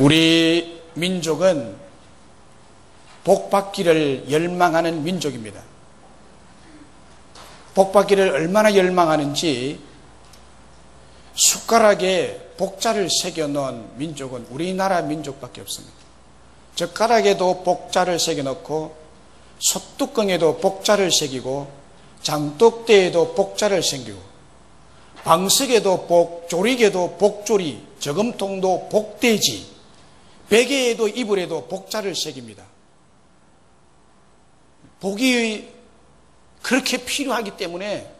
우리 민족은 복받기를 열망하는 민족입니다. 복받기를 얼마나 열망하는지 숟가락에 복자를 새겨놓은 민족은 우리나라 민족밖에 없습니다. 젓가락에도 복자를 새겨놓고 솥뚜껑에도 복자를 새기고 장독대에도 복자를 새기고 방석에도 복, 조리개도 복조리, 저금통도 복돼지, 베개에도 이불에도 복자를 새깁니다. 복이 그렇게 필요하기 때문에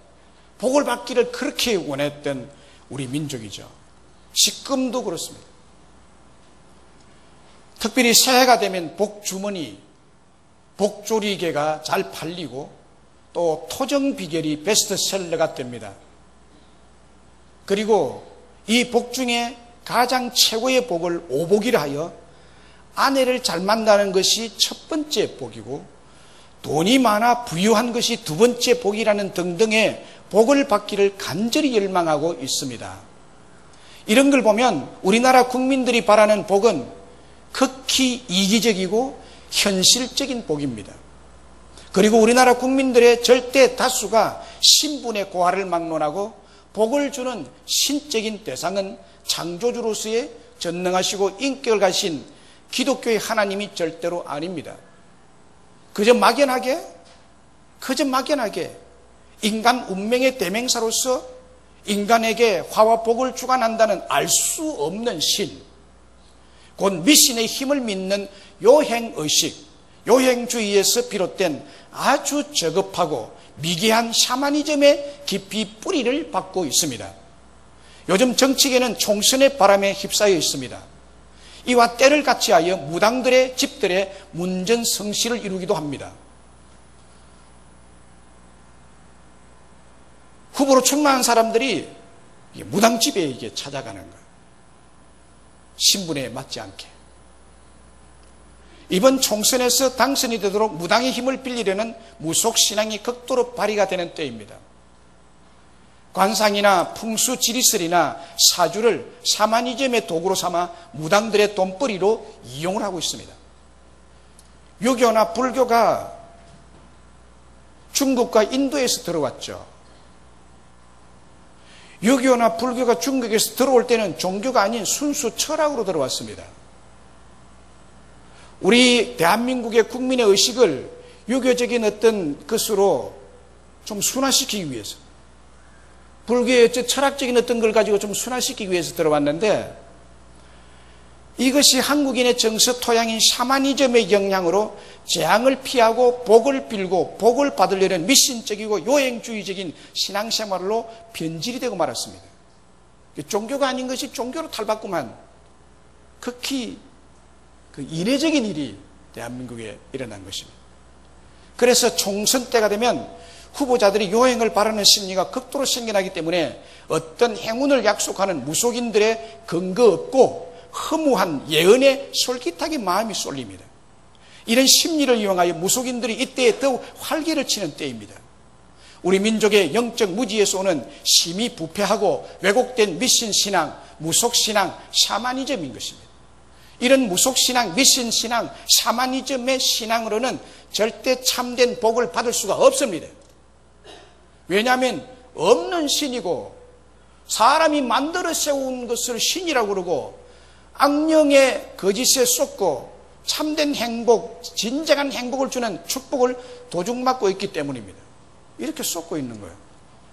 복을 받기를 그렇게 원했던 우리 민족이죠. 지금도 그렇습니다. 특별히 새해가 되면 복주머니, 복조리개가 잘 팔리고 또 토정비결이 베스트셀러가 됩니다. 그리고 이 복 중에 가장 최고의 복을 오복이라 하여 아내를 잘 만나는 것이 첫 번째 복이고 돈이 많아 부유한 것이 두 번째 복이라는 등등의 복을 받기를 간절히 열망하고 있습니다. 이런 걸 보면 우리나라 국민들이 바라는 복은 극히 이기적이고 현실적인 복입니다. 그리고 우리나라 국민들의 절대 다수가 신분의 고하를 막론하고 복을 주는 신적인 대상은 창조주로서의 전능하시고 인격을 가신 기독교의 하나님이 절대로 아닙니다. 그저 막연하게 인간 운명의 대명사로서 인간에게 화와 복을 주관한다는 알 수 없는 신, 곧 미신의 힘을 믿는 요행의식, 요행주의에서 비롯된 아주 저급하고 미개한 샤머니즘의 깊이 뿌리를 받고 있습니다. 요즘 정치계는 총선의 바람에 휩싸여 있습니다. 이와 때를 같이하여 무당들의 집들의 문전성시를 이루기도 합니다. 후보로 출마한 사람들이 무당집에 이게 찾아가는 거예요. 신분에 맞지 않게. 이번 총선에서 당선이 되도록 무당의 힘을 빌리려는 무속신앙이 극도로 발휘가 되는 때입니다. 관상이나 풍수 지리설이나 사주를 샤머니즘의 도구로 삼아 무당들의 돈벌이로 이용을 하고 있습니다. 유교나 불교가 중국과 인도에서 들어왔죠. 유교나 불교가 중국에서 들어올 때는 종교가 아닌 순수 철학으로 들어왔습니다. 우리 대한민국의 국민의 의식을 유교적인 어떤 것으로 좀 순화시키기 위해서, 불교의 철학적인 어떤 걸 가지고 좀 순화시키기 위해서 들어왔는데, 이것이 한국인의 정서 토양인 샤머니즘의 영향으로 재앙을 피하고 복을 빌고 복을 받으려는 미신적이고 요행주의적인 신앙생활로 변질이 되고 말았습니다. 종교가 아닌 것이 종교로 탈바꿈한 극히 이례적인 일이 대한민국에 일어난 것입니다. 그래서 총선 때가 되면 후보자들이 요행을 바라는 심리가 극도로 생겨나기 때문에 어떤 행운을 약속하는 무속인들의 근거 없고 허무한 예언에 솔깃하게 마음이 쏠립니다. 이런 심리를 이용하여 무속인들이 이때에 더욱 활기를 치는 때입니다. 우리 민족의 영적 무지에서 오는 심히 부패하고 왜곡된 미신신앙, 무속신앙, 샤머니즘인 것입니다. 이런 무속신앙, 미신신앙, 샤머니즘의 신앙으로는 절대 참된 복을 받을 수가 없습니다. 왜냐하면 없는 신이고 사람이 만들어 세운 것을 신이라고 그러고 악령의 거짓에 쏟고 참된 행복, 진정한 행복을 주는 축복을 도둑맞고 있기 때문입니다. 이렇게 쏟고 있는 거예요.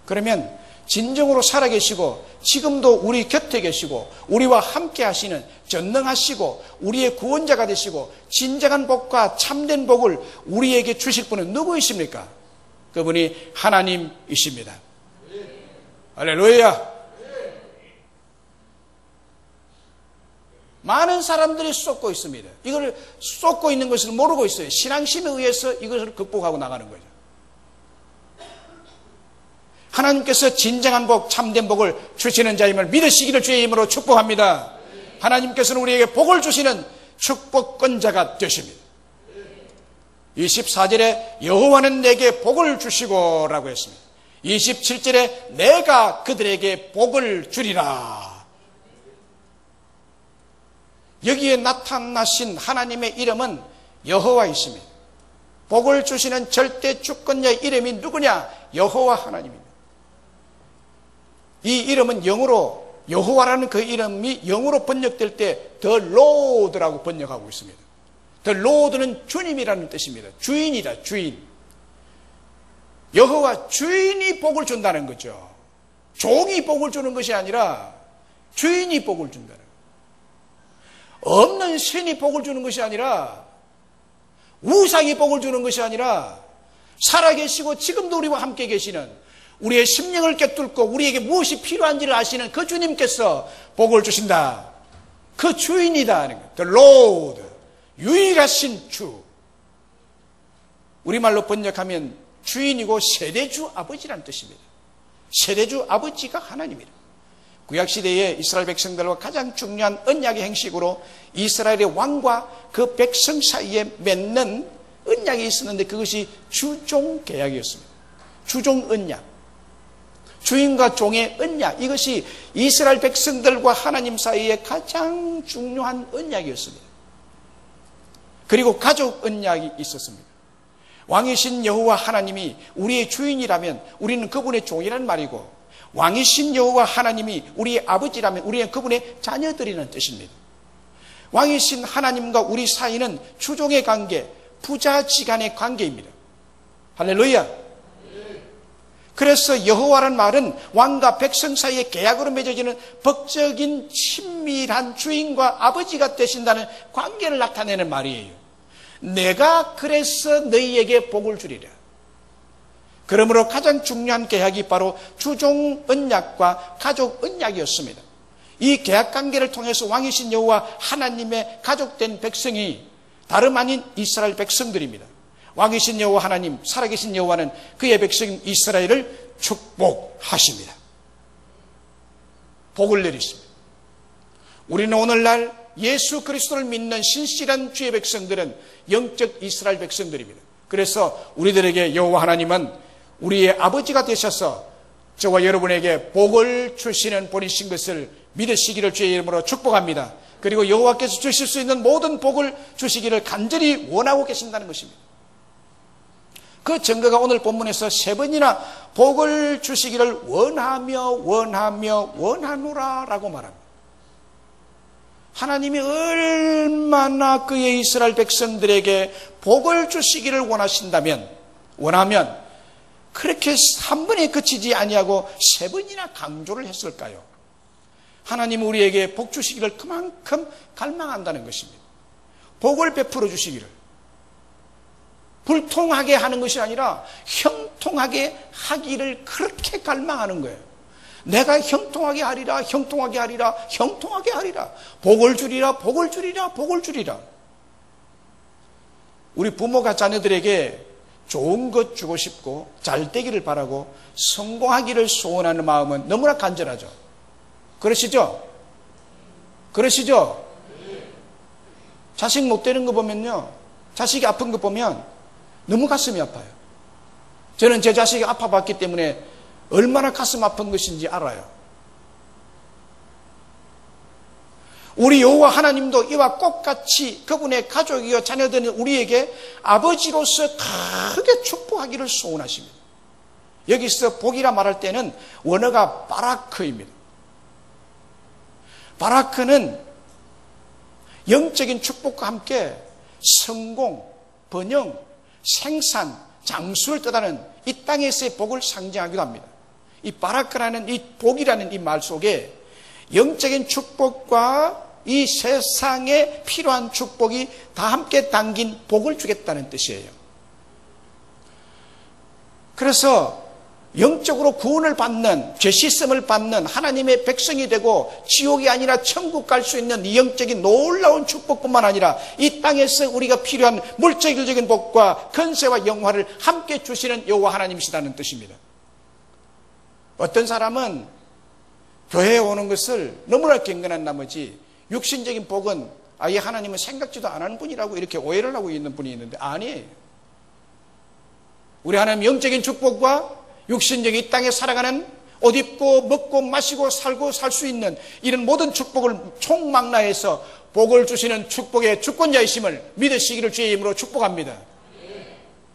그러면 진정으로 살아계시고 지금도 우리 곁에 계시고 우리와 함께 하시는 전능하시고 우리의 구원자가 되시고 진정한 복과 참된 복을 우리에게 주실 분은 누구이십니까? 그분이 하나님이십니다. 할렐루야. 많은 사람들이 쏟고 있습니다. 이걸 쏟고 있는 것을 모르고 있어요. 신앙심에 의해서 이것을 극복하고 나가는 거죠. 하나님께서 진정한 복, 참된 복을 주시는 자임을 믿으시기를 주의 이름으로 축복합니다. 하나님께서는 우리에게 복을 주시는 축복권자가 되십니다. 24절에 여호와는 내게 복을 주시고 라고 했습니다. 27절에 내가 그들에게 복을 주리라. 여기에 나타나신 하나님의 이름은 여호와이십니다. 복을 주시는 절대 주권자의 이름이 누구냐? 여호와 하나님입니다. 이 이름은 영어로, 여호와라는 그 이름이 영어로 번역될 때 The Lord라고 번역하고 있습니다. The Lord는 주님이라는 뜻입니다. 주인이다, 주인. 여호와 주인이 복을 준다는 거죠. 종이 복을 주는 것이 아니라 주인이 복을 준다는 거예요. 없는 신이 복을 주는 것이 아니라, 우상이 복을 주는 것이 아니라, 살아계시고 지금도 우리와 함께 계시는, 우리의 심령을 꿰뚫고 우리에게 무엇이 필요한지를 아시는 그 주님께서 복을 주신다. 그 주인이다 하는 거예요. The Lord, 유일하신 주. 우리말로 번역하면 주인이고 세대주 아버지라는 뜻입니다. 세대주 아버지가 하나님이다. 구약시대에 이스라엘 백성들과 가장 중요한 언약의 행식으로 이스라엘의 왕과 그 백성 사이에 맺는 언약이 있었는데 그것이 주종계약이었습니다. 주종언약. 주인과 종의 언약. 이것이 이스라엘 백성들과 하나님 사이에 가장 중요한 언약이었습니다. 그리고 가족 언약이 있었습니다. 왕이신 여호와 하나님이 우리의 주인이라면 우리는 그분의 종이라는 말이고, 왕이신 여호와 하나님이 우리의 아버지라면 우리는 그분의 자녀들이라는 뜻입니다. 왕이신 하나님과 우리 사이는 주종의 관계, 부자지간의 관계입니다. 할렐루야. 그래서 여호와란 말은 왕과 백성 사이의 계약으로 맺어지는 법적인 친밀한 주인과 아버지가 되신다는 관계를 나타내는 말이에요. 내가 그래서 너희에게 복을 주리라. 그러므로 가장 중요한 계약이 바로 주종 언약과 가족 언약이었습니다. 이 계약 관계를 통해서 왕이신 여호와 하나님의 가족된 백성이 다름 아닌 이스라엘 백성들입니다. 왕이신 여호와 하나님, 살아계신 여호와는 그의 백성 이스라엘을 축복하십니다. 복을 내리십니다. 우리는 오늘날 예수 그리스도를 믿는 신실한 주의 백성들은 영적 이스라엘 백성들입니다. 그래서 우리들에게 여호와 하나님은 우리의 아버지가 되셔서 저와 여러분에게 복을 주시는 분이신 것을 믿으시기를 주의 이름으로 축복합니다. 그리고 여호와께서 주실 수 있는 모든 복을 주시기를 간절히 원하고 계신다는 것입니다. 그 증거가 오늘 본문에서 3번이나 복을 주시기를 원하노라 라고 말합니다. 하나님이 얼마나 그의 이스라엘 백성들에게 복을 주시기를 원하면 그렇게 한 번에 그치지 아니하고 3번이나 강조를 했을까요? 하나님은 우리에게 복 주시기를 그만큼 갈망한다는 것입니다. 복을 베풀어 주시기를. 불통하게 하는 것이 아니라 형통하게 하기를 그렇게 갈망하는 거예요. 내가 형통하게 하리라, 형통하게 하리라, 형통하게 하리라. 복을 주리라, 복을 주리라, 복을 주리라. 우리 부모가 자녀들에게 좋은 것 주고 싶고 잘 되기를 바라고 성공하기를 소원하는 마음은 너무나 간절하죠. 그러시죠? 그러시죠? 자식 못 되는 거 보면요, 자식이 아픈 거 보면 너무 가슴이 아파요. 저는 제 자식이 아파봤기 때문에 얼마나 가슴 아픈 것인지 알아요. 우리 여호와 하나님도 이와 똑같이 그분의 가족이여 자녀들은 우리에게 아버지로서 크게 축복하기를 소원하십니다. 여기서 복이라 말할 때는 원어가 바라크입니다. 바라크는 영적인 축복과 함께 성공, 번영, 생산, 장수를 뜻하는 이 땅에서의 복을 상징하기도 합니다. 이 바라크라는 이 복이라는 이 말 속에 영적인 축복과 이 세상에 필요한 축복이 다 함께 담긴 복을 주겠다는 뜻이에요. 그래서 영적으로 구원을 받는, 죄 씻음을 받는 하나님의 백성이 되고 지옥이 아니라 천국 갈 수 있는 이 영적인 놀라운 축복뿐만 아니라 이 땅에서 우리가 필요한 물질적인 복과 권세와 영화를 함께 주시는 여호와 하나님이시다는 뜻입니다. 어떤 사람은 교회에 오는 것을 너무나 경건한 나머지 육신적인 복은 아예 하나님은 생각지도 안 하는 분이라고 이렇게 오해를 하고 있는 분이 있는데 아니에요. 우리 하나님 영적인 축복과 육신적인 이 땅에 살아가는 옷 입고 먹고 마시고 살고 살 수 있는 이런 모든 축복을 총망라해서 복을 주시는 축복의 주권자이심을 믿으시기를 주의 이름으로 축복합니다.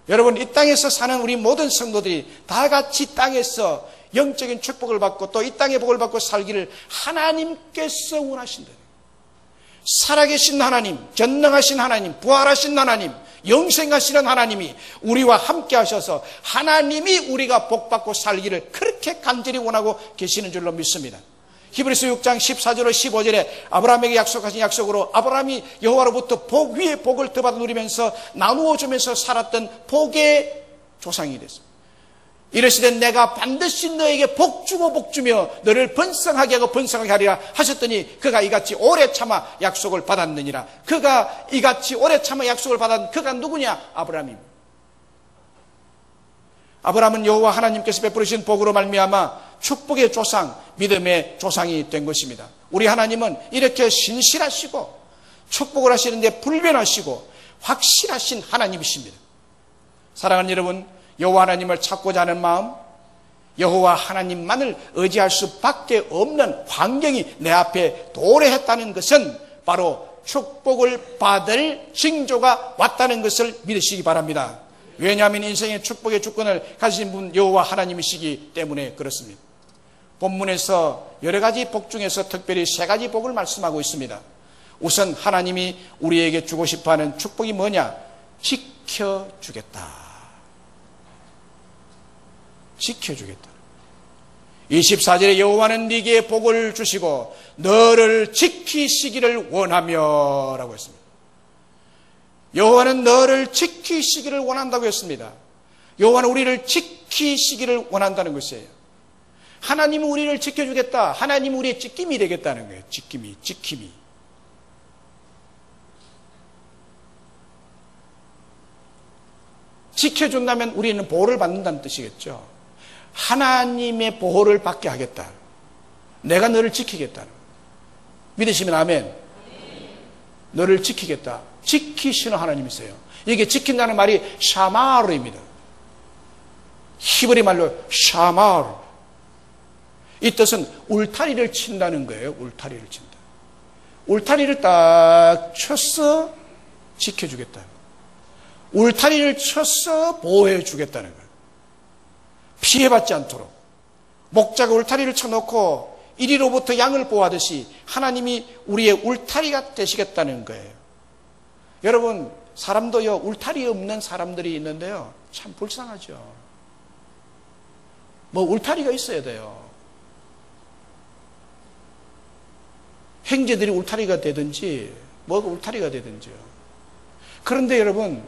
여러분, 이 땅에서 사는 우리 모든 성도들이 다 같이 땅에서 영적인 축복을 받고 또 이 땅의 복을 받고 살기를 하나님께서 원하신다. 살아계신 하나님, 전능하신 하나님, 부활하신 하나님, 영생하시는 하나님이 우리와 함께 하셔서 하나님이 우리가 복받고 살기를 그렇게 간절히 원하고 계시는 줄로 믿습니다. 히브리서 6장 14절로 15절에 아브라함에게 약속하신 약속으로 아브라함이 여호와로부터 복 위에 복을 더 받아 누리면서 나누어 주면서 살았던 복의 조상이 됐습니다. 이르시되 내가 반드시 너에게 복 주고 복 주며 너를 번성하게 하고 번성하게 하리라 하셨더니 그가 이같이 오래 참아 약속을 받았느니라. 그가 이같이 오래 참아 약속을 받은 그가 누구냐? 아브라함입니다. 아브라함은 여호와 하나님께서 베푸르신 복으로 말미암아 축복의 조상, 믿음의 조상이 된 것입니다. 우리 하나님은 이렇게 신실하시고 축복을 하시는데 불변하시고 확실하신 하나님이십니다. 사랑하는 여러분, 여호와 하나님을 찾고자 하는 마음, 여호와 하나님만을 의지할 수밖에 없는 환경이 내 앞에 도래했다는 것은 바로 축복을 받을 징조가 왔다는 것을 믿으시기 바랍니다. 왜냐하면 인생의 축복의 주권을 가지신 분 여호와 하나님이시기 때문에 그렇습니다. 본문에서 여러 가지 복 중에서 특별히 세 가지 복을 말씀하고 있습니다. 우선 하나님이 우리에게 주고 싶어하는 축복이 뭐냐? 지켜주겠다. 지켜주겠다. 24절에 여호와는 네게 복을 주시고 너를 지키시기를 원하며 라고 했습니다. 여호와는 너를 지키시기를 원한다고 했습니다. 여호와는 우리를 지키시기를 원한다는 것이에요. 하나님은 우리를 지켜주겠다. 하나님은 우리의 지킴이 되겠다는 거예요. 지킴이. 지켜준다면 우리는 보호를 받는다는 뜻이겠죠. 하나님의 보호를 받게 하겠다. 내가 너를 지키겠다. 믿으시면 아멘. 너를 지키겠다. 지키시는 하나님이세요. 이게 지킨다는 말이 샤마르입니다. 히브리 말로 샤마르. 이 뜻은 울타리를 친다는 거예요. 울타리를 친다. 울타리를 딱 쳐서 지켜주겠다. 울타리를 쳐서 보호해 주겠다는 거예요. 피해받지 않도록. 목자가 울타리를 쳐놓고 이리로부터 양을 보호하듯이 하나님이 우리의 울타리가 되시겠다는 거예요. 여러분, 사람도요, 울타리 없는 사람들이 있는데요, 참 불쌍하죠. 뭐 울타리가 있어야 돼요. 형제들이 울타리가 되든지 뭐가 울타리가 되든지요. 그런데 여러분,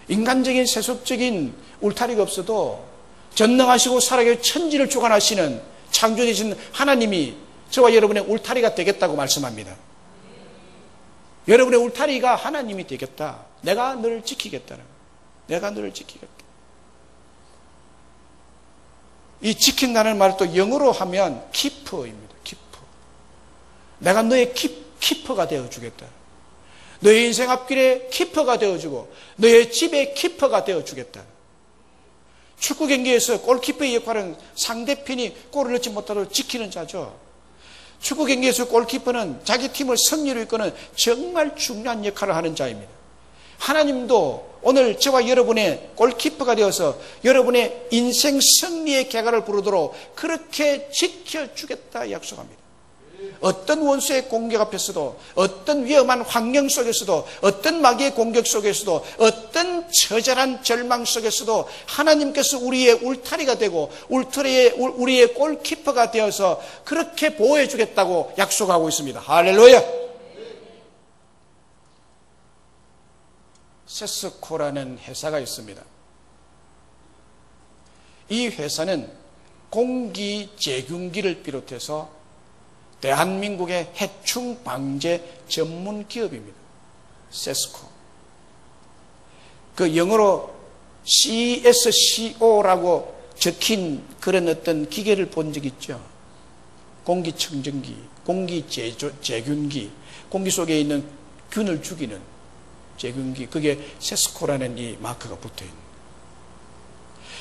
인간적인 세속적인 울타리가 없어도 전능하시고 살아계신 천지를 주관하시는 창조되신 하나님이 저와 여러분의 울타리가 되겠다고 말씀합니다. 여러분의 울타리가 하나님이 되겠다. 내가 너를 지키겠다는 거예요. 내가 너를 지키겠다. 이 지킨다는 말을 또 영어로 하면 키퍼입니다. 키퍼. 내가 너의 키퍼가 되어주겠다. 너의 인생 앞길에 키퍼가 되어주고 너의 집에 키퍼가 되어주겠다. 축구 경기에서 골키퍼의 역할은 상대편이 골을 넣지 못하도록 지키는 자죠. 축구 경기에서 골키퍼는 자기 팀을 승리로 이끄는 정말 중요한 역할을 하는 자입니다. 하나님도 오늘 저와 여러분의 골키퍼가 되어서 여러분의 인생 승리의 계가를 부르도록 그렇게 지켜주겠다 약속합니다. 어떤 원수의 공격 앞에서도, 어떤 위험한 환경 속에서도, 어떤 마귀의 공격 속에서도, 어떤 처절한 절망 속에서도 하나님께서 우리의 울타리가 되고 우리의 골키퍼가 되어서 그렇게 보호해 주겠다고 약속하고 있습니다. 할렐루야. 세스코라는 회사가 있습니다. 이 회사는 공기 제균기를 비롯해서 대한민국의 해충 방제 전문 기업입니다. 세스코. 그 영어로 CSCO라고 적힌 그런 어떤 기계를 본 적 있죠. 공기청정기, 공기제균기, 공기 속에 있는 균을 죽이는 제균기. 그게 세스코라는 이 마크가 붙어있는.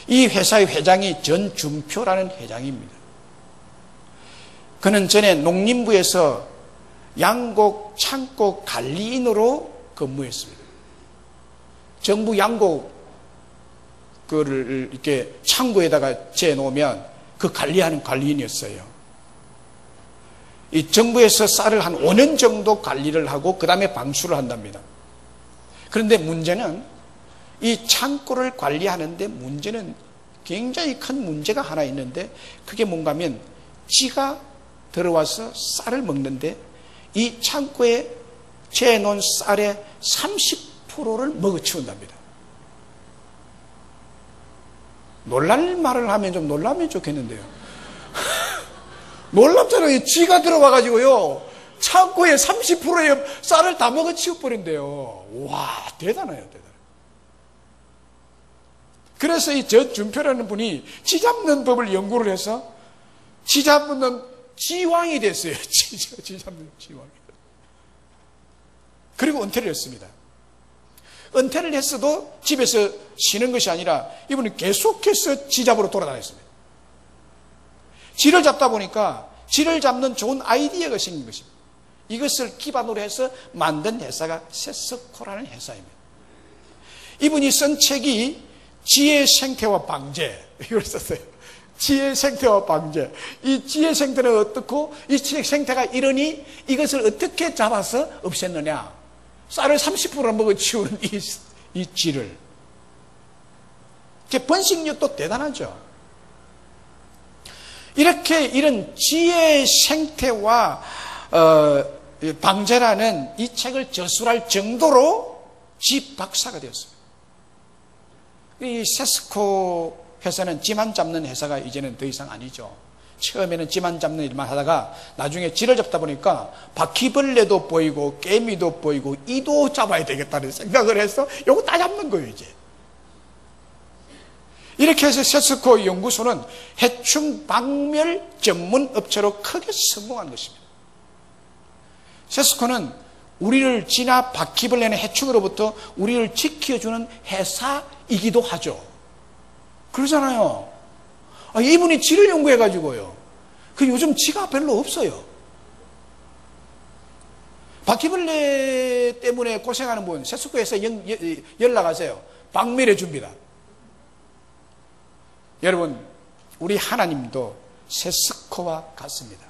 이 회사의 회장이 전준표라는 회장입니다. 그는 전에 농림부에서 양곡 창고 관리인으로 근무했습니다. 정부 양곡 그를 이렇게 창고에다가 재놓으면 그 관리하는 관리인이었어요. 이 정부에서 쌀을 한 5년 정도 관리를 하고 그 다음에 방출을 한답니다. 그런데 문제는 이 창고를 관리하는데 문제는 굉장히 큰 문제가 하나 있는데 그게 뭔가 하면 쥐가 들어와서 쌀을 먹는데 이 창고에 재놓은 쌀의 30%를 먹어치운답니다. 놀랄 말을 하면 좀 놀라면 좋겠는데요. 놀랍잖아요. 쥐가 들어와가지고요. 창고에 30%의 쌀을 다 먹어치워버린대요. 와, 대단해요, 대단해요. 그래서 이 전준표라는 분이 쥐 잡는 법을 연구를 해서 쥐 잡는 쥐왕이 됐어요. 쥐 잡는 쥐왕이. 그리고 은퇴를 했습니다. 은퇴를 했어도 집에서 쉬는 것이 아니라 이분은 계속해서 쥐 잡으러 돌아다녔습니다. 쥐를 잡다 보니까 쥐를 잡는 좋은 아이디어가 생긴 것입니다. 이것을 기반으로 해서 만든 회사가 세스코라는 회사입니다. 이분이 쓴 책이 쥐의 생태와 방제, 이걸 썼어요. 쥐의 생태와 방제. 이 쥐의 생태는 어떻고 이 쥐의 생태가 이러니 이것을 어떻게 잡아서 없앴느냐. 쌀을 30% 먹어치우는 이 쥐를. 번식력도 대단하죠. 이렇게 이런 쥐의 생태와 방제라는 이 책을 저술할 정도로 쥐 박사가 되었습니다. 이 세스코 회사는 쥐만 잡는 회사가 이제는 더 이상 아니죠. 처음에는 쥐만 잡는 일만 하다가 나중에 쥐를 잡다 보니까 바퀴벌레도 보이고 개미도 보이고 이도 잡아야 되겠다는 생각을 해서 요거 다 잡는 거예요, 이제. 이렇게 해서 세스코 연구소는 해충 박멸 전문 업체로 크게 성공한 것입니다. 세스코는 우리를 쥐나 바퀴벌레나 해충으로부터 우리를 지켜주는 회사이기도 하죠. 그러잖아요. 이분이 쥐를 연구해가지고요. 그 요즘 쥐가 별로 없어요. 바퀴벌레 때문에 고생하는 분, 세스코에서 연락하세요. 박멸해 줍니다. 여러분, 우리 하나님도 세스코와 같습니다.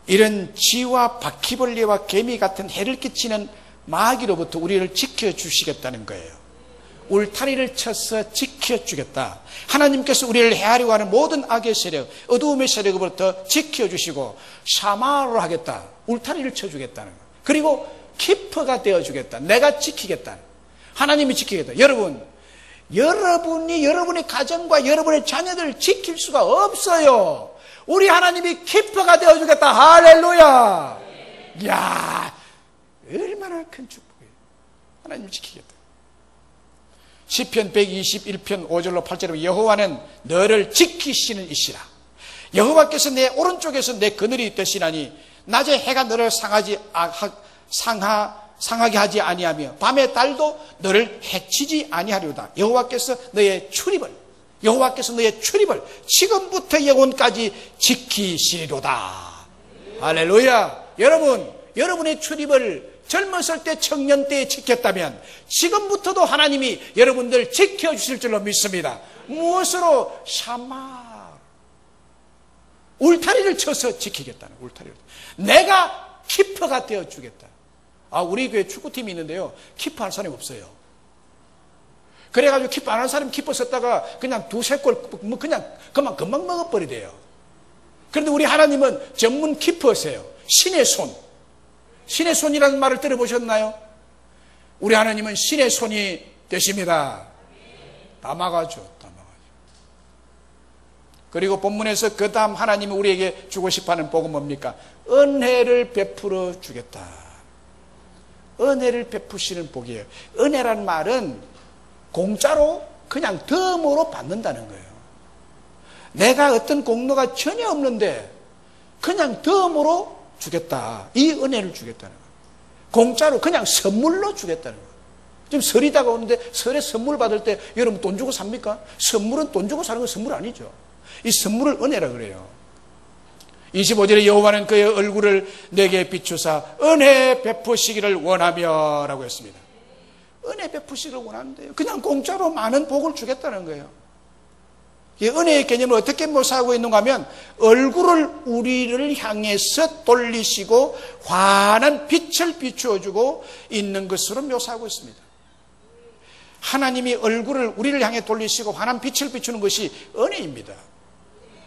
이런 쥐와 바퀴벌레와 개미 같은 해를 끼치는 마귀로부터 우리를 지켜주시겠다는 거예요. 울타리를 쳐서 지켜주겠다. 하나님께서 우리를 해하려고 하는 모든 악의 세력, 어두움의 세력으로부터 지켜주시고 샤마로 하겠다. 울타리를 쳐주겠다는 거예요. 그리고 키퍼가 되어주겠다. 내가 지키겠다. 하나님이 지키겠다. 여러분이 여러분의 가정과 여러분의 자녀들을 지킬 수가 없어요. 우리 하나님이 키퍼가 되어주겠다. 할렐루야. 이야, 얼마나 큰 축복이에요. 하나님이 지키겠다. 시편 121편 5절로 8절에 상하는 너를 지키시는 이시라. 여호와께서 내 오른쪽에서 내 그늘이 되시나니 낮에 해가 너를 상하게 하지 아니하며 밤에 달도 너를 해치지 아니하리로다. 여호와께서 너의 출입을 지금부터 영원까지 지키시리로다. 할렐루야. 여러분의 출입을 젊었을 때 청년 때에 지켰다면 지금부터도 하나님이 여러분들 지켜주실 줄로 믿습니다. 무엇으로? 샤마, 울타리를 쳐서 지키겠다는 울타리를. 내가 키퍼가 되어주겠다. 우리 교회 축구팀이 있는데요, 키퍼 할 사람이 없어요. 그래가지고 키퍼 안 한 사람이 키퍼 썼다가 그냥 두세 골 그냥 금방 먹어버리대요. 그런데 우리 하나님은 전문 키퍼세요. 신의 손. 신의 손이라는 말을 들어보셨나요? 우리 하나님은 신의 손이 되십니다. 다 막아줘. 그리고 본문에서 그 다음 하나님이 우리에게 주고 싶어하는 복은 뭡니까? 은혜를 베풀어 주겠다. 은혜를 베푸시는 복이에요. 은혜란 말은 공짜로 그냥 덤으로 받는다는 거예요. 내가 어떤 공로가 전혀 없는데 그냥 덤으로 주겠다. 이 은혜를 주겠다는 거예요. 공짜로 그냥 선물로 주겠다는 거예요. 지금 설이 다가오는데 설에 선물 받을 때 여러분 돈 주고 삽니까? 선물은 돈 주고 사는 건 선물 아니죠. 이 선물을 은혜라 그래요. 25절에 여호와는 그의 얼굴을 내게 비추사 은혜 베푸시기를 원하며 라고 했습니다. 은혜 베푸시기를 원하는데요. 그냥 공짜로 많은 복을 주겠다는 거예요. 이 은혜의 개념을 어떻게 묘사하고 있는가 하면 얼굴을 우리를 향해서 돌리시고 환한 빛을 비추어주고 있는 것으로 묘사하고 있습니다. 하나님이 얼굴을 우리를 향해 돌리시고 환한 빛을 비추는 것이 은혜입니다.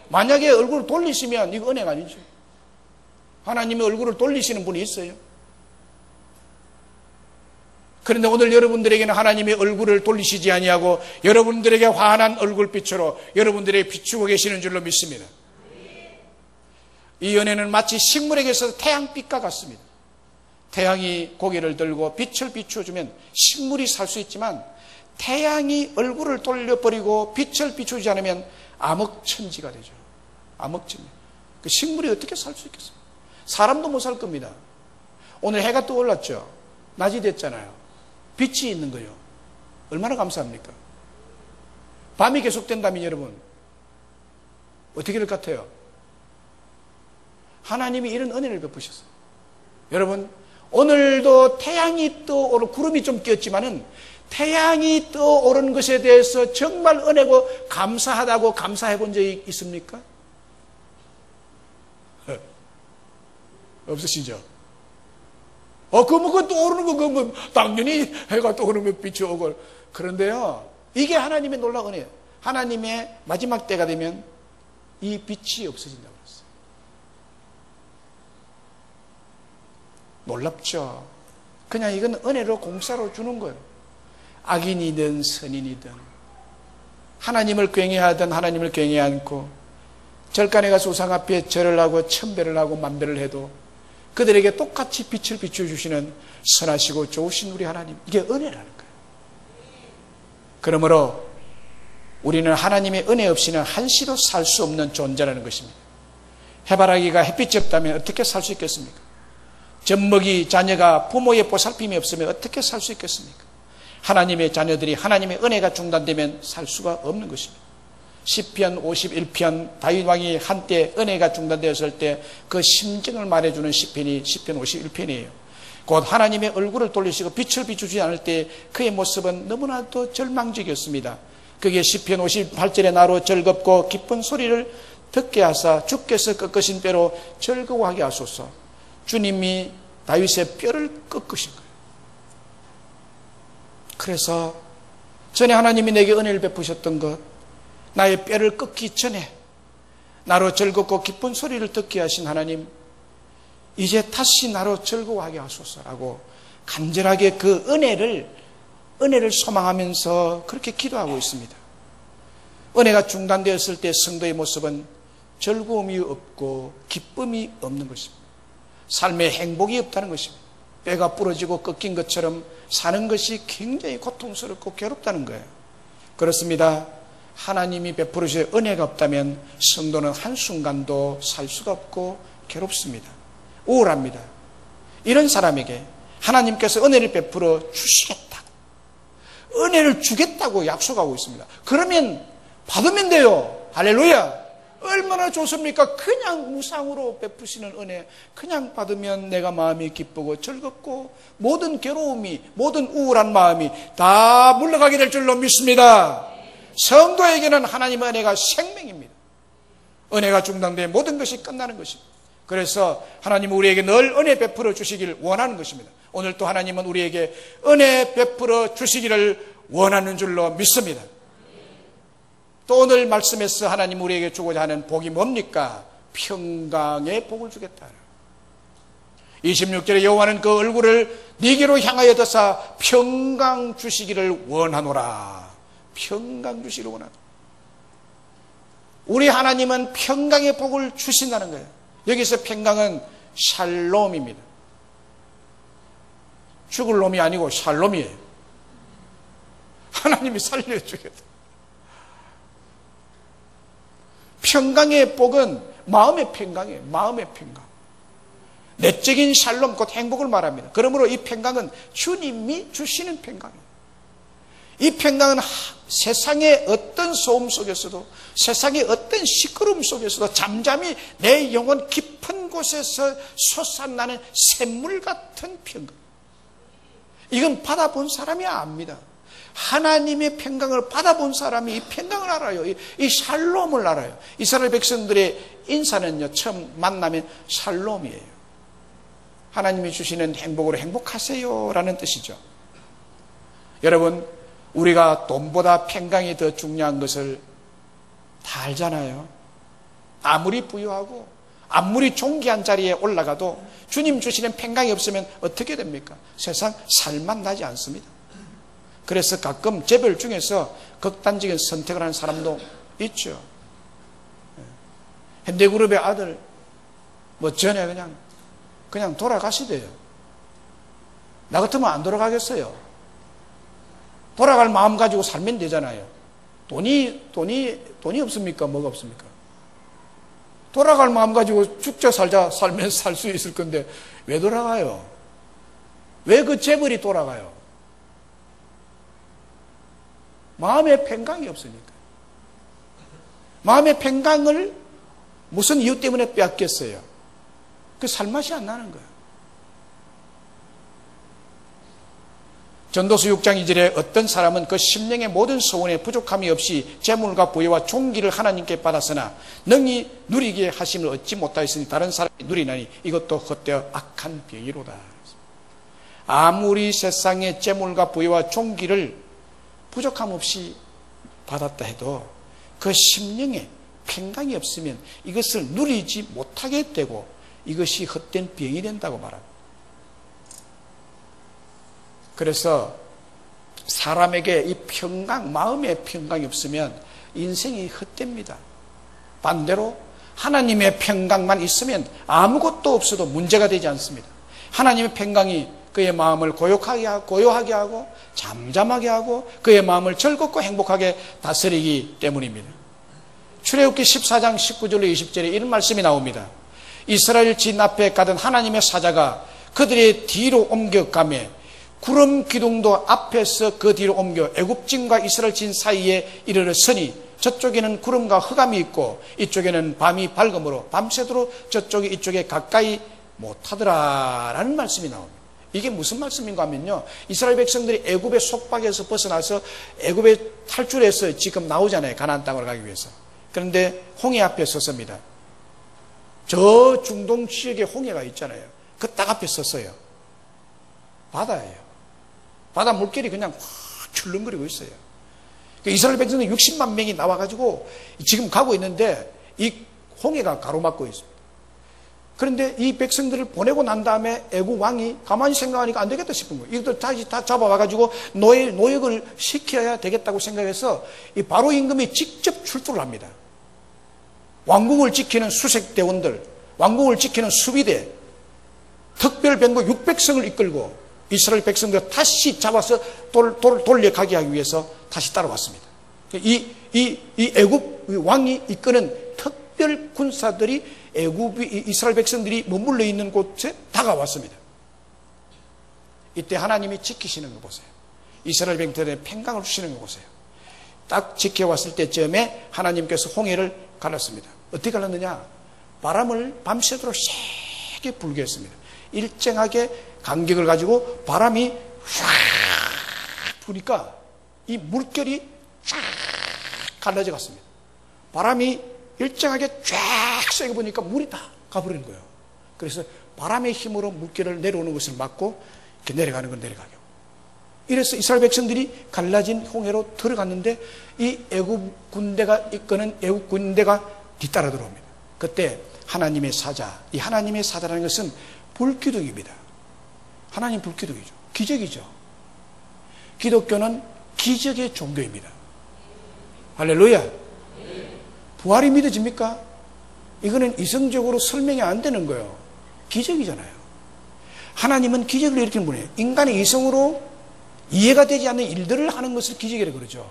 만약에 얼굴을 돌리시면 이거 은혜가 아니죠. 하나님이 얼굴을 돌리시는 분이 있어요. 그런데 오늘 여러분들에게는 하나님의 얼굴을 돌리시지 아니하고 여러분들에게 환한 얼굴빛으로 여러분들에게 비추고 계시는 줄로 믿습니다. 이 은혜는 마치 식물에게서 태양빛과 같습니다. 태양이 고개를 들고 빛을 비추어주면 식물이 살 수 있지만 태양이 얼굴을 돌려버리고 빛을 비추지 않으면 암흑천지가 되죠. 암흑천지. 그 식물이 어떻게 살 수 있겠어요? 사람도 못 살 겁니다. 오늘 해가 떠올랐죠. 낮이 됐잖아요. 빛이 있는 거예요. 얼마나 감사합니까? 밤이 계속된다면 여러분 어떻게 될 것 같아요? 하나님이 이런 은혜를 베푸셨어요. 여러분 오늘도 태양이 떠오르고 구름이 좀 끼었지만은 태양이 떠오르는 것에 대해서 정말 은혜고 감사하다고 감사해 본 적이 있습니까? 없으시죠? 그거 떠오르는 거, 당연히 해가 떠오르면 빛이 오고. 그런데요, 이게 하나님의 놀라운 은혜예요. 하나님의 마지막 때가 되면 이 빛이 없어진다고 그랬어요. 놀랍죠? 그냥 이건 은혜로 공짜로 주는 거예요. 악인이든 선인이든 하나님을 경외하든 하나님을 경외하지 않고 절간에 가서 우상 앞에 절을 하고 천배를 하고 만배를 해도 그들에게 똑같이 빛을 비춰주시는 선하시고 좋으신 우리 하나님, 이게 은혜라는 거예요. 그러므로 우리는 하나님의 은혜 없이는 한시도 살 수 없는 존재라는 것입니다. 해바라기가 햇빛이 없다면 어떻게 살 수 있겠습니까? 젖먹이 자녀가 부모의 보살핌이 없으면 어떻게 살 수 있겠습니까? 하나님의 자녀들이 하나님의 은혜가 중단되면 살 수가 없는 것입니다. 시편 51편 다윗 왕이 한때 은혜가 중단되었을 때 그 심정을 말해주는 시편이 시편 51편이에요. 곧 하나님의 얼굴을 돌리시고 빛을 비추지 않을 때 그의 모습은 너무나도 절망적이었습니다. 그게 시편 58절에 나로 즐겁고 기쁜 소리를 듣게 하사 주께서 꺾으신 뼈로 즐거워하게 하소서. 주님이 다윗의 뼈를 꺾으신 거예요. 그래서 전에 하나님이 내게 은혜를 베푸셨던 것, 나의 뼈를 꺾기 전에 나로 즐겁고 기쁜 소리를 듣게 하신 하나님, 이제 다시 나로 즐거워하게 하소서라고 간절하게 그 은혜를 소망하면서 그렇게 기도하고 있습니다. 은혜가 중단되었을 때 성도의 모습은 즐거움이 없고 기쁨이 없는 것입니다. 삶에 행복이 없다는 것입니다. 뼈가 부러지고 꺾인 것처럼 사는 것이 굉장히 고통스럽고 괴롭다는 거예요. 그렇습니다. 하나님이 베풀으실 은혜가 없다면 성도는 한순간도 살 수가 없고 괴롭습니다. 우울합니다. 이런 사람에게 하나님께서 은혜를 베풀어 주시겠다, 은혜를 주겠다고 약속하고 있습니다. 그러면 받으면 돼요. 할렐루야. 얼마나 좋습니까? 그냥 무상으로 베푸시는 은혜, 그냥 받으면 내가 마음이 기쁘고 즐겁고 모든 괴로움이, 모든 우울한 마음이 다 물러가게 될 줄로 믿습니다. 성도에게는 하나님의 은혜가 생명입니다. 은혜가 중단되면 모든 것이 끝나는 것입니다. 그래서 하나님은 우리에게 늘 은혜 베풀어 주시기를 원하는 것입니다. 오늘 또 하나님은 우리에게 은혜 베풀어 주시기를 원하는 줄로 믿습니다. 또 오늘 말씀에서 하나님 우리에게 주고자 하는 복이 뭡니까? 평강의 복을 주겠다. 26절에 여호와는 그 얼굴을 네게로 향하여 드사 평강 주시기를 원하노라. 평강 주시기를 원하노라. 우리 하나님은 평강의 복을 주신다는 거예요. 여기서 평강은 샬롬입니다. 죽을 놈이 아니고 샬롬이에요. 하나님이 살려주겠다. 평강의 복은 마음의 평강이에요. 마음의 평강. 내적인 샬롬, 곧 행복을 말합니다. 그러므로 이 평강은 주님이 주시는 평강이에요. 이 평강은 세상의 어떤 소음 속에서도, 세상의 어떤 시끄러움 속에서도 잠잠히 내 영혼 깊은 곳에서 솟아나는 샘물 같은 평강. 이건 받아본 사람이 압니다. 하나님의 평강을 받아본 사람이 이 평강을 알아요. 이 샬롬을 알아요. 이스라엘 백성들의 인사는요, 처음 만나면 샬롬이에요. 하나님이 주시는 행복으로 행복하세요 라는 뜻이죠. 여러분, 우리가 돈보다 평강이 더 중요한 것을 다 알잖아요. 아무리 부유하고 아무리 존귀한 자리에 올라가도 주님 주시는 평강이 없으면 어떻게 됩니까? 세상 살만 나지 않습니다. 그래서 가끔 재벌 중에서 극단적인 선택을 하는 사람도 있죠. 현대그룹의 아들 뭐 전에 그냥 돌아가시대요. 나 같으면 안 돌아가겠어요. 돌아갈 마음 가지고 살면 되잖아요. 돈이 없습니까? 뭐가 없습니까? 돌아갈 마음 가지고 죽자 살자 살면 살 수 있을 건데 왜 돌아가요? 왜 그 재벌이 돌아가요? 마음의 평강이 없으니까. 마음의 평강을 무슨 이유 때문에 빼앗겼어요? 그 살맛이 안 나는 거예요. 전도서 6장 2절에 어떤 사람은 그 심령의 모든 소원에 부족함이 없이 재물과 부여와 존귀를 하나님께 받았으나 능히 누리게 하심을 얻지 못하였으니 다른 사람이 누리나니 이것도 헛되어 악한 병이로다. 아무리 세상의 재물과 부여와 존귀를 부족함 없이 받았다 해도 그 심령에 평강이 없으면 이것을 누리지 못하게 되고 이것이 헛된 병이 된다고 말합니다. 그래서 사람에게 이 평강, 마음의 평강이 없으면 인생이 헛됩니다. 반대로 하나님의 평강만 있으면 아무것도 없어도 문제가 되지 않습니다. 하나님의 평강이 그의 마음을 고요하게 하고 잠잠하게 하고 그의 마음을 즐겁고 행복하게 다스리기 때문입니다. 출애굽기 14장 19절로 20절에 이런 말씀이 나옵니다. 이스라엘 진 앞에 가던 하나님의 사자가 그들의 뒤로 옮겨가며 구름 기둥도 앞에서 그 뒤로 옮겨 애굽진과 이스라엘 진 사이에 이르렀으니 저쪽에는 구름과 흑암이 있고 이쪽에는 밤이 밝음으로 밤새도록 저쪽이 이쪽에 가까이 못하더라 라는 말씀이 나옵니다. 이게 무슨 말씀인가 하면요, 이스라엘 백성들이 애굽의 속박에서 벗어나서 애굽에 탈출해서 지금 나오잖아요. 가나안 땅으로 가기 위해서. 그런데 홍해 앞에 섰습니다. 저 중동 지역에 홍해가 있잖아요. 그 딱 앞에 섰어요. 바다예요. 바다 물결이 그냥 확 출렁거리고 있어요. 이스라엘 백성들 60만 명이 나와가지고 지금 가고 있는데 이 홍해가 가로막고 있습니다. 그런데 이 백성들을 보내고 난 다음에 애국 왕이 가만히 생각하니까 안 되겠다 싶은 거예요. 이것들 다시 다 잡아와가지고 노역을 시켜야 되겠다고 생각해서 이 바로 임금이 직접 출두를 합니다. 왕궁을 지키는 수색대원들, 왕궁을 지키는 수비대, 특별병거 600성을 이끌고 이스라엘 백성들 다시 잡아서 돌려가게 하기 위해서 다시 따라왔습니다. 이 애굽 왕이 이끄는 특별 군사들이 이스라엘 백성들이 머물러 있는 곳에 다가왔습니다. 이때 하나님이 지키시는 거 보세요. 이스라엘 백성들의 평강을 주시는 거 보세요. 딱 지켜왔을 때쯤에 하나님께서 홍해를 갈랐습니다. 어떻게 갈랐느냐? 바람을 밤새도록 세게 불게 했습니다. 일정하게 간격을 가지고 바람이 쫙 부니까 이 물결이 쫙 갈라져 갔습니다. 바람이 일정하게 쫙 세게 부니까 물이 다 가버리는 거예요. 그래서 바람의 힘으로 물결을 내려오는 것을 막고 이렇게 내려가는 건 내려가게. 이래서 이스라엘 백성들이 갈라진 홍해로 들어갔는데 이 애굽 군대가 이끄는 애굽 군대가 뒤따라 들어옵니다. 그때 하나님의 사자, 이 하나님의 사자라는 것은 불기둥입니다. 하나님 불기둥이죠. 기적이죠. 기독교는 기적의 종교입니다. 할렐루야. 부활이 믿어집니까? 이거는 이성적으로 설명이 안 되는 거예요. 기적이잖아요. 하나님은 기적을 일으키는 분이에요. 인간의 이성으로 이해가 되지 않는 일들을 하는 것을 기적이라고 그러죠.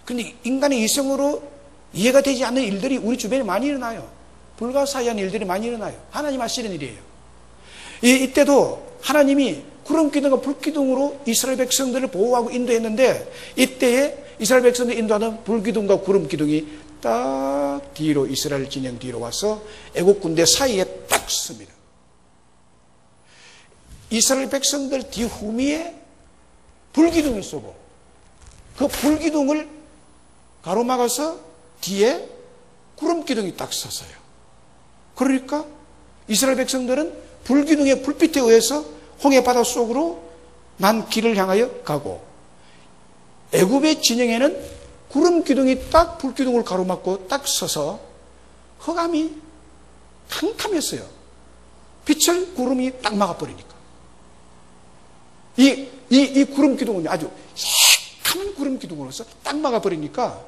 그런데 인간의 이성으로 이해가 되지 않는 일들이 우리 주변에 많이 일어나요. 불가사의한 일들이 많이 일어나요. 하나님 하시는 일이에요. 이때도 하나님이 구름 기둥과 불 기둥으로 이스라엘 백성들을 보호하고 인도했는데, 이때에 이스라엘 백성들을 인도하는 불 기둥과 구름 기둥이 딱 뒤로, 이스라엘 진영 뒤로 와서 애국 군대 사이에 딱 섭니다. 이스라엘 백성들 뒤후미에 불기둥이 쏘고, 그 불기둥을 가로막아서 뒤에 구름기둥이 딱 섰어요. 그러니까 이스라엘 백성들은 불기둥의 불빛에 의해서 홍해 바다 속으로 난 길을 향하여 가고, 애굽의 진영에는 구름기둥이 딱 불기둥을 가로막고 딱 서서 흑암이 캄캄했어요. 빛을 구름이 딱 막아버리니까. 이 구름기둥은 아주 새카만 구름기둥으로서 딱 막아버리니까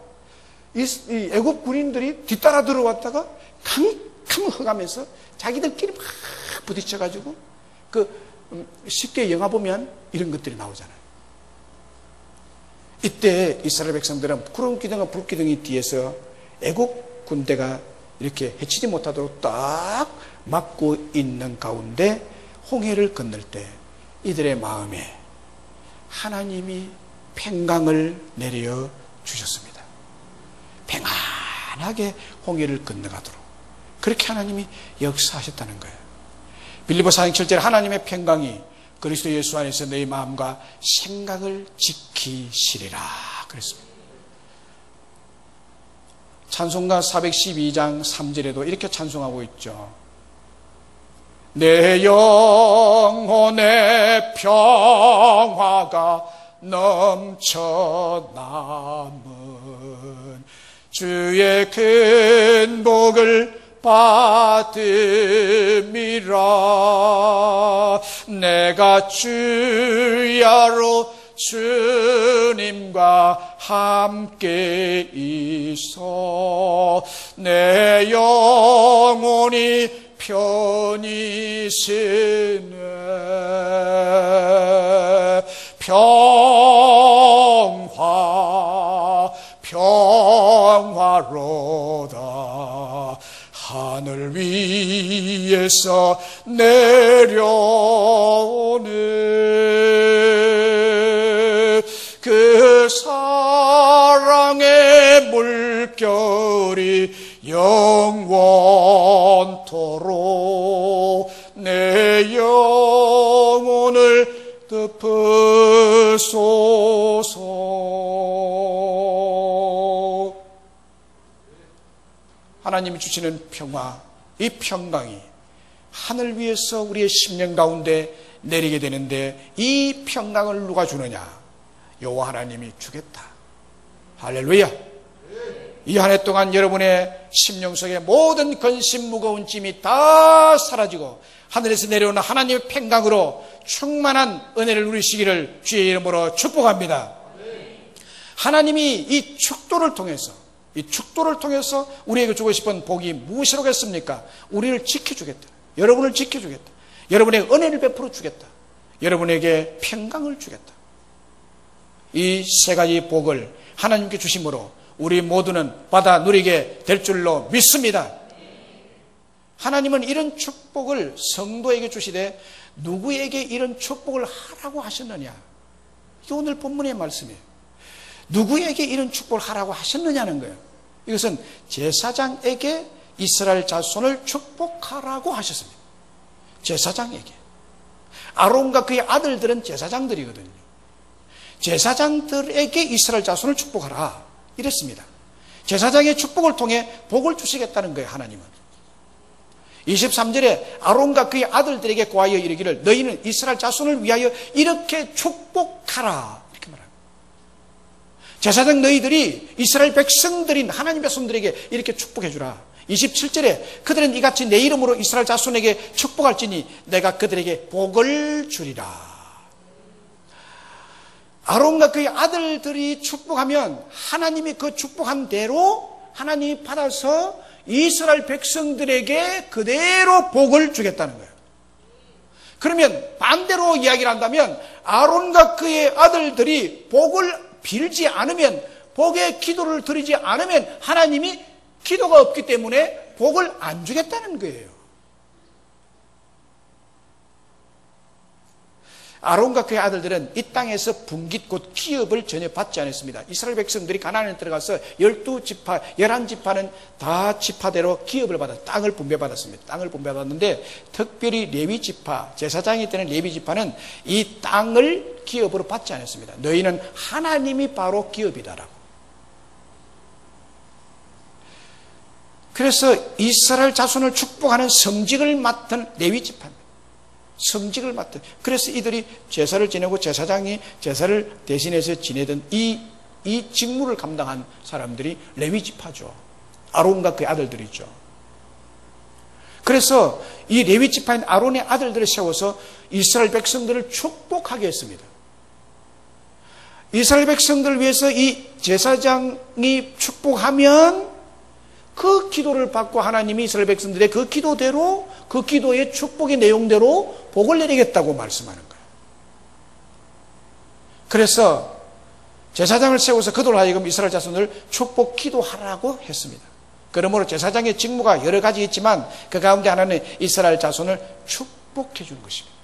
이 애굽 군인들이 뒤따라 들어왔다가 캄캄 흑암에서 자기들끼리 막 부딪혀가지고, 쉽게 영화 보면 이런 것들이 나오잖아요. 이때 이스라엘 백성들은 구름기둥과 불기둥이 뒤에서 애국 군대가 이렇게 해치지 못하도록 딱 막고 있는 가운데 홍해를 건널 때 이들의 마음에 하나님이 평강을 내려 주셨습니다. 평안하게 홍해를 건너가도록 그렇게 하나님이 역사하셨다는 거예요. 빌립보 4장 7절에 하나님의 평강이 그리스도 예수 안에서 너희 마음과 생각을 지키시리라 그랬습니다. 찬송가 412장 3절에도 이렇게 찬송하고 있죠. 내 영혼의 평화가 넘쳐남은 주의 큰 복을 받음이라. 내가 주야로 주님과 함께 있어 내 영혼이 편히 쉬네. 평화로다. 하늘 위에서 내려오네. 그 사랑의 물결이 영원토록 내 영혼을 덮으소서. 하나님이 주시는 평화, 이 평강이 하늘 위에서 우리의 심령 가운데 내리게 되는데, 이 평강을 누가 주느냐? 여호와 하나님이 주겠다. 할렐루야. 이 한 해 동안 여러분의 심령 속에 모든 근심 무거운 짐이 다 사라지고 하늘에서 내려오는 하나님의 평강으로 충만한 은혜를 누리시기를 주의 이름으로 축복합니다. 하나님이 이 축도를 통해서 우리에게 주고 싶은 복이 무엇이라겠습니까? 우리를 지켜주겠다. 여러분을 지켜주겠다. 여러분에게 은혜를 베풀어 주겠다. 여러분에게 평강을 주겠다. 이 세 가지 복을 하나님께 주심으로 우리 모두는 받아 누리게 될 줄로 믿습니다. 하나님은 이런 축복을 성도에게 주시되 누구에게 이런 축복을 하라고 하셨느냐? 이게 오늘 본문의 말씀이에요. 누구에게 이런 축복을 하라고 하셨느냐는 거예요. 이것은 제사장에게 이스라엘 자손을 축복하라고 하셨습니다. 제사장에게. 아론과 그의 아들들은 제사장들이거든요. 제사장들에게 이스라엘 자손을 축복하라 이랬습니다. 제사장의 축복을 통해 복을 주시겠다는 거예요. 하나님은 23절에 아론과 그의 아들들에게 고하여 이르기를 너희는 이스라엘 자손을 위하여 이렇게 축복하라 이렇게 말합니다. 제사장 너희들이 이스라엘 백성들인 하나님의 손들에게 이렇게 축복해 주라. 27절에 그들은 이같이 내 이름으로 이스라엘 자손에게 축복할지니 내가 그들에게 복을 주리라. 아론과 그의 아들들이 축복하면 하나님이 그 축복한 대로 하나님이 받아서 이스라엘 백성들에게 그대로 복을 주겠다는 거예요. 그러면 반대로 이야기를 한다면 아론과 그의 아들들이 복을 빌지 않으면, 복의 기도를 드리지 않으면 하나님이 기도가 없기 때문에 복을 안 주겠다는 거예요. 아론과 그의 아들들은 이 땅에서 분깃 곧 기업을 전혀 받지 않았습니다. 이스라엘 백성들이 가나안에 들어가서 12지파, 11지파는 다 지파대로 기업을 받아 땅을 분배받았습니다. 땅을 분배받았는데 특별히 레위지파, 제사장이 되는 레위지파는 이 땅을 기업으로 받지 않았습니다. 너희는 하나님이 바로 기업이다라고. 그래서 이스라엘 자손을 축복하는 성직을 맡은 레위지파입니다. 성직을 맡은. 그래서 이들이 제사를 지내고 제사장이 제사를 대신해서 지내던 이 직무를 감당한 사람들이 레위지파죠. 아론과 그의 아들들이죠. 그래서 이 레위지파인 아론의 아들들을 세워서 이스라엘 백성들을 축복하게 했습니다. 이스라엘 백성들을 위해서 이 제사장이 축복하면 그 기도를 받고 하나님이 이스라엘 백성들의 그 기도대로, 그 기도의 축복의 내용대로 복을 내리겠다고 말씀하는 거예요. 그래서 제사장을 세워서 그들로 하여금 이스라엘 자손을 축복 기도하라고 했습니다. 그러므로 제사장의 직무가 여러 가지 있지만 그 가운데 하나는 이스라엘 자손을 축복해 주는 것입니다.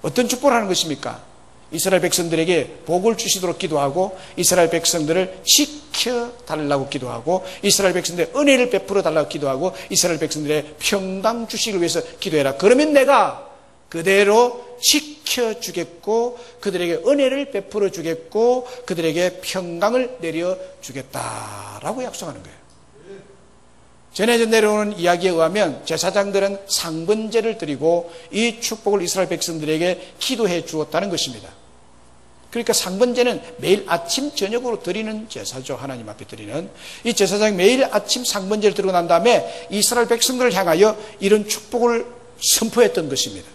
어떤 축복을 하는 것입니까? 이스라엘 백성들에게 복을 주시도록 기도하고 이스라엘 백성들을 지켜달라고 기도하고 이스라엘 백성들의 은혜를 베풀어 달라고 기도하고 이스라엘 백성들의 평강 주시기를 위해서 기도해라. 그러면 내가 그대로 지켜주겠고 그들에게 은혜를 베풀어 주겠고 그들에게 평강을 내려주겠다라고 약속하는 거예요. 전해져 내려오는 이야기에 의하면 제사장들은 상번제를 드리고 이 축복을 이스라엘 백성들에게 기도해 주었다는 것입니다. 그러니까 상번제는 매일 아침 저녁으로 드리는 제사죠. 하나님 앞에 드리는. 이 제사장이 매일 아침 상번제를 드리고 난 다음에 이스라엘 백성들을 향하여 이런 축복을 선포했던 것입니다.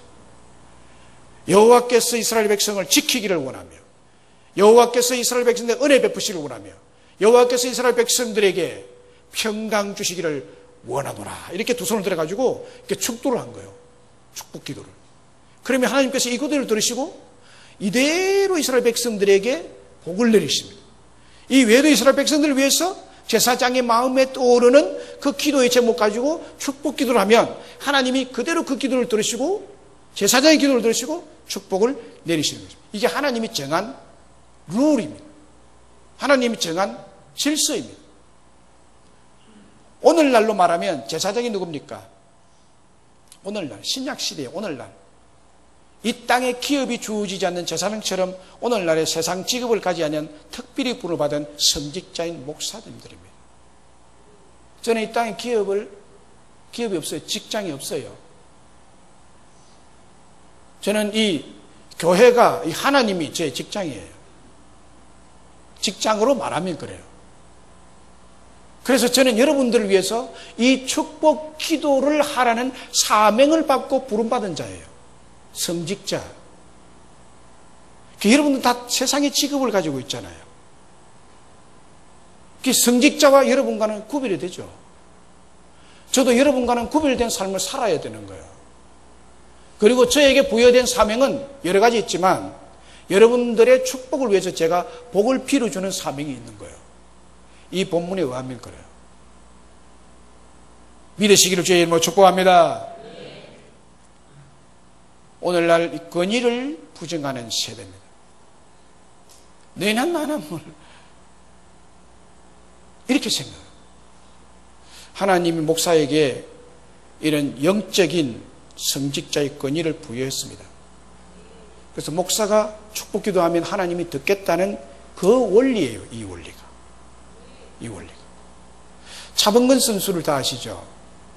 여호와께서 이스라엘 백성을 지키기를 원하며 여호와께서 이스라엘 백성들에게 은혜 베푸시기를 원하며 여호와께서 이스라엘 백성들에게 평강 주시기를 원하노라. 이렇게 두 손을 들어가지고 이렇게 축도를 한 거예요. 축복 기도를. 그러면 하나님께서 이 기도를 들으시고 이대로 이스라엘 백성들에게 복을 내리십니다. 이 외에도 이스라엘 백성들을 위해서 제사장의 마음에 떠오르는 그 기도의 제목 가지고 축복 기도를 하면 하나님이 그대로 그 기도를 들으시고 제사장의 기도를 들으시고 축복을 내리시는 것입니다. 이게 하나님이 정한 룰입니다. 하나님이 정한 질서입니다. 오늘날로 말하면 제사장이 누굽니까? 오늘날, 신약시대에 오늘날 이 땅에 기업이 주어지지 않는 제사장처럼 오늘날의 세상 직업을 가지 않은 특별히 부름을 받은 성직자인 목사님들입니다. 저는 이 땅에 기업이 없어요. 직장이 없어요. 저는 이 교회가 이 하나님이 제 직장이에요. 직장으로 말하면 그래요. 그래서 저는 여러분들을 위해서 이 축복 기도를 하라는 사명을 받고 부름받은 자예요. 성직자. 여러분들 다 세상의 직업을 가지고 있잖아요. 성직자와 여러분과는 구별이 되죠. 저도 여러분과는 구별된 삶을 살아야 되는 거예요. 그리고 저에게 부여된 사명은 여러 가지 있지만 여러분들의 축복을 위해서 제가 복을 빌어주는 사명이 있는 거예요. 이 본문에 의하면 그래요. 믿으시기를 주의 이름으로 축복합니다. 오늘날 이 권위를 부정하는 세대입니다. 너희는 나는 뭘 이렇게 생각해요. 하나님이 목사에게 이런 영적인 성직자의 권위를 부여했습니다. 그래서 목사가 축복 기도하면 하나님이 듣겠다는 그 원리예요. 이 원리가. 차범근 선수를 다 아시죠?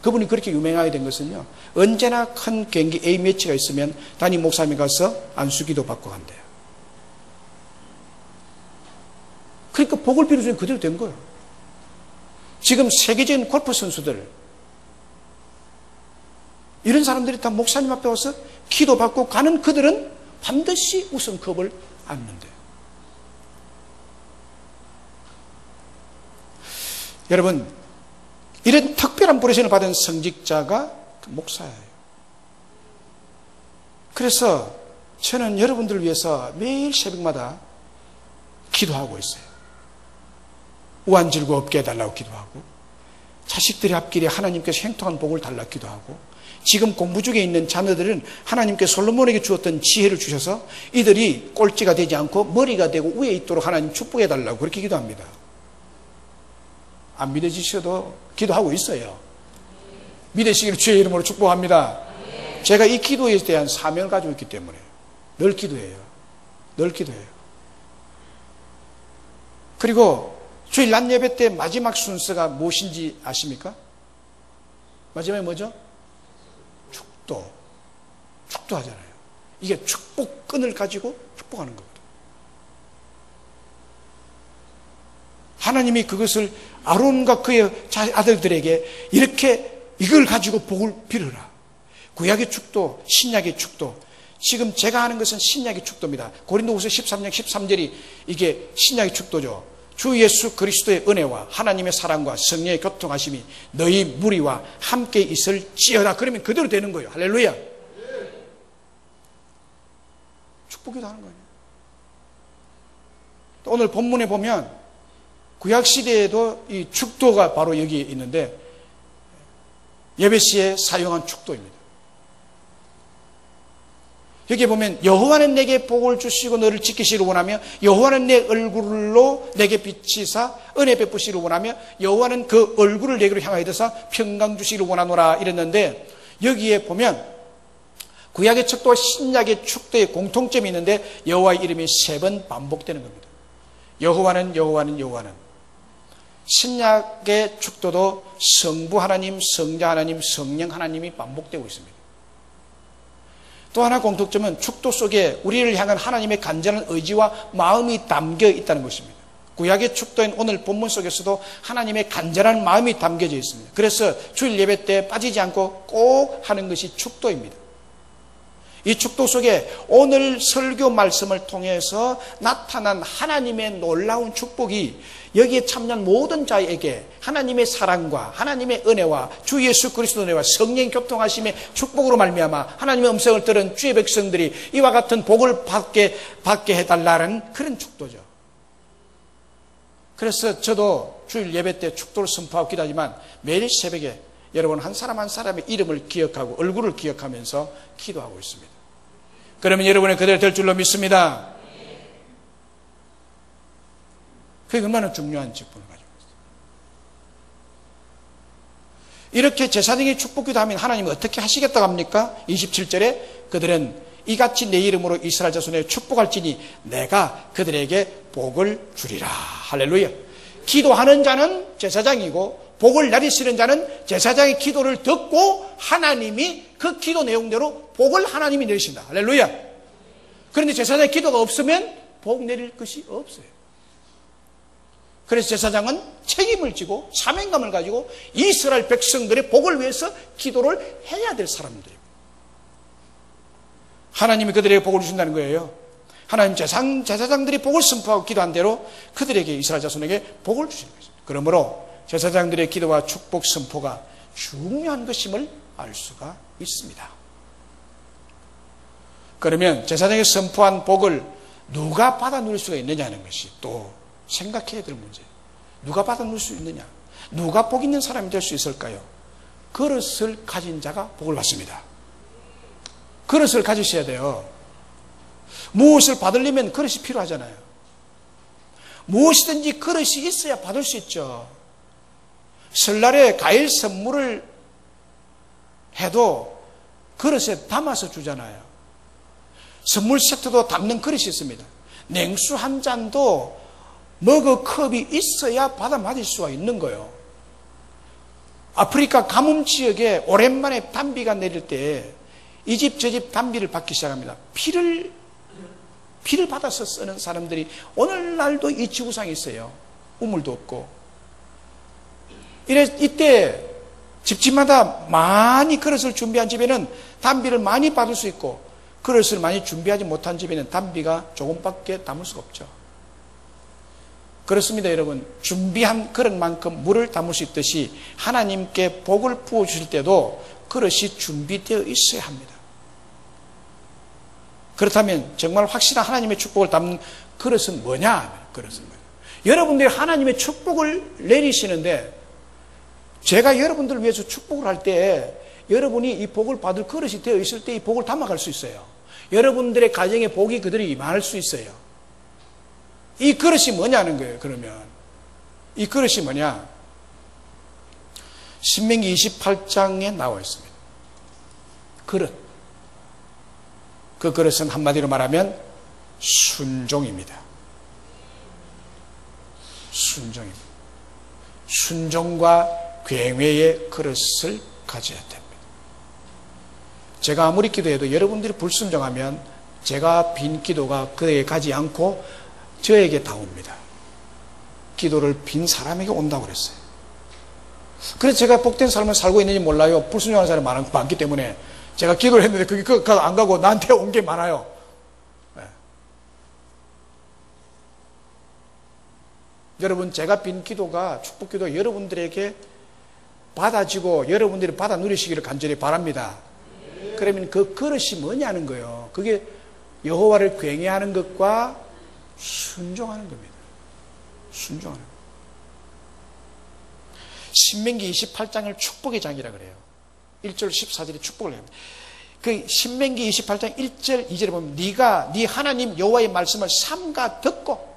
그분이 그렇게 유명하게 된 것은요, 언제나 큰 경기 A매치가 있으면 담임 목사님이 가서 안수기도 받고 간대요. 그러니까 복을 빌어주니 그대로 된 거예요. 지금 세계적인 골프 선수들, 이런 사람들이 다 목사님 앞에 와서 기도받고 가는 그들은 반드시 우승컵을 안는데요. 여러분, 이런 특별한 부르심을 받은 성직자가 목사예요. 그래서 저는 여러분들을 위해서 매일 새벽마다 기도하고 있어요. 우한질고 없게 해달라고 기도하고 자식들의 앞길에 하나님께서 행통한 복을 달라고 기도하고 지금 공부 중에 있는 자녀들은 하나님께 솔로몬에게 주었던 지혜를 주셔서 이들이 꼴찌가 되지 않고 머리가 되고 위에 있도록 하나님 축복해 달라고 그렇게 기도합니다. 안 믿어지셔도 기도하고 있어요. 믿으시기를 주의 이름으로 축복합니다. 제가 이 기도에 대한 사명을 가지고 있기 때문에 늘 기도해요. 늘 기도해요. 그리고 주일 낮 예배 때 마지막 순서가 무엇인지 아십니까? 마지막에 뭐죠? 축도. 축도하잖아요. 이게 축복끈을 가지고 축복하는 거거든요. 하나님이 그것을 아론과 그의 아들들에게 이렇게 이걸 가지고 복을 빌어라. 구약의 축도, 신약의 축도. 지금 제가 하는 것은 신약의 축도입니다. 고린도후서 13장 13절이 이게 신약의 축도죠. 주 예수 그리스도의 은혜와 하나님의 사랑과 성령의 교통하심이 너희 무리와 함께 있을지어다. 그러면 그대로 되는 거예요. 할렐루야. 축복기도 하는 거예요. 오늘 본문에 보면 구약시대에도 이 축도가 바로 여기 있는데 예배 시에 사용한 축도입니다. 여기 보면 여호와는 내게 복을 주시고 너를 지키시기를 원하며 여호와는 내 얼굴로 내게 비치사 은혜 베푸시기를 원하며 여호와는 그 얼굴을 내게로 향하여 드사 평강 주시기를 원하노라 이랬는데 여기에 보면 구약의 축도와 신약의 축도의 공통점이 있는데 여호와의 이름이 3번 반복되는 겁니다. 여호와는 여호와는 여호와는. 신약의 축도도 성부 하나님, 성자 하나님, 성령 하나님이 반복되고 있습니다. 또 하나 공통점은 축도 속에 우리를 향한 하나님의 간절한 의지와 마음이 담겨 있다는 것입니다. 구약의 축도인 오늘 본문 속에서도 하나님의 간절한 마음이 담겨져 있습니다. 그래서 주일 예배 때 빠지지 않고 꼭 하는 것이 축도입니다. 이 축도 속에 오늘 설교 말씀을 통해서 나타난 하나님의 놀라운 축복이 여기에 참여한 모든 자에게 하나님의 사랑과 하나님의 은혜와 주 예수 그리스도의 은혜와 성령 교통하심의 축복으로 말미암아 하나님의 음성을 들은 주의 백성들이 이와 같은 복을 받게 해달라는 그런 축도죠. 그래서 저도 주일 예배 때 축도를 선포하고 기도하지만 매일 새벽에 여러분 한 사람 한 사람의 이름을 기억하고 얼굴을 기억하면서 기도하고 있습니다. 그러면 여러분의 그대로 될 줄로 믿습니다. 그게 얼마나 중요한 직분을 가지고 있어요. 이렇게 제사장의 축복기도 하면 하나님은 어떻게 하시겠다고 합니까? 27절에 그들은 이같이 내 이름으로 이스라엘 자손에 축복할지니 내가 그들에게 복을 주리라. 할렐루야. 기도하는 자는 제사장이고 복을 내리시는 자는 제사장의 기도를 듣고 하나님이 그 기도 내용대로 복을 하나님이 내리신다. 할렐루야. 그런데 제사장의 기도가 없으면 복 내릴 것이 없어요. 그래서 제사장은 책임을 지고 사명감을 가지고 이스라엘 백성들의 복을 위해서 기도를 해야 될 사람들입니다. 하나님이 그들에게 복을 주신다는 거예요. 하나님 제사장들이 복을 선포하고 기도한 대로 그들에게 이스라엘 자손에게 복을 주시는 것입니다. 그러므로 제사장들의 기도와 축복 선포가 중요한 것임을 알 수가 있습니다. 그러면 제사장이 선포한 복을 누가 받아 누릴 수가 있느냐는 것이 또 생각해야 될 문제예요. 누가 받아 누릴 수 있느냐? 누가 복 있는 사람이 될 수 있을까요? 그릇을 가진 자가 복을 받습니다. 그릇을 가지셔야 돼요. 무엇을 받으려면 그릇이 필요하잖아요. 무엇이든지 그릇이 있어야 받을 수 있죠. 설날에 과일 선물을 해도 그릇에 담아서 주잖아요. 선물 세트도 담는 그릇이 있습니다. 냉수 한 잔도 머그컵이 있어야 받아 마실 수가 있는 거예요. 아프리카 가뭄 지역에 오랜만에 단비가 내릴 때 이 집 저 집 단비를 받기 시작합니다. 피를 받아서 쓰는 사람들이 오늘날도 이 지구상에 있어요. 우물도 없고. 이때 집집마다 많이 그릇을 준비한 집에는 단비를 많이 받을 수 있고 그릇을 많이 준비하지 못한 집에는 단비가 조금밖에 담을 수가 없죠. 그렇습니다, 여러분. 준비한 그릇만큼 물을 담을 수 있듯이 하나님께 복을 부어주실 때도 그릇이 준비되어 있어야 합니다. 그렇다면 정말 확실한 하나님의 축복을 담는 그릇은 뭐냐? 그릇은 뭐냐? 여러분들이 하나님의 축복을 내리시는데 제가 여러분들을 위해서 축복을 할 때 여러분이 이 복을 받을 그릇이 되어 있을 때 이 복을 담아갈 수 있어요. 여러분들의 가정에 복이 그들이 임할 수 있어요. 이 그릇이 뭐냐는 거예요. 그러면 이 그릇이 뭐냐? 신명기 28장에 나와 있습니다. 그릇. 그 그릇은 한마디로 말하면 순종입니다. 순종입니다. 순종과 굉회의 그릇을 가져야 됩니다. 제가 아무리 기도해도 여러분들이 불순종하면 제가 빈 기도가 그에게 가지 않고 저에게 다 옵니다. 기도를 빈 사람에게 온다고 그랬어요. 그래서 제가 복된 삶을 살고 있는지 몰라요. 불순종하는 사람이 많기 때문에 제가 기도를 했는데 그게 안 가고 나한테 온 게 많아요. 네. 여러분, 제가 빈 기도가 축복 기도 여러분들에게 받아지고 여러분들이 받아 누리시기를 간절히 바랍니다. 그러면 그 그릇이 뭐냐는 거예요. 그게 여호와를 굉해하는 것과 순종하는 겁니다. 순종하는 것. 신명기 28장을 축복의 장이라 그래요. 1절 14절에 축복을 합니다. 그 신명기 28장 1절 2절에 보면 네가 네 하나님 여호와의 말씀을 삼가 듣고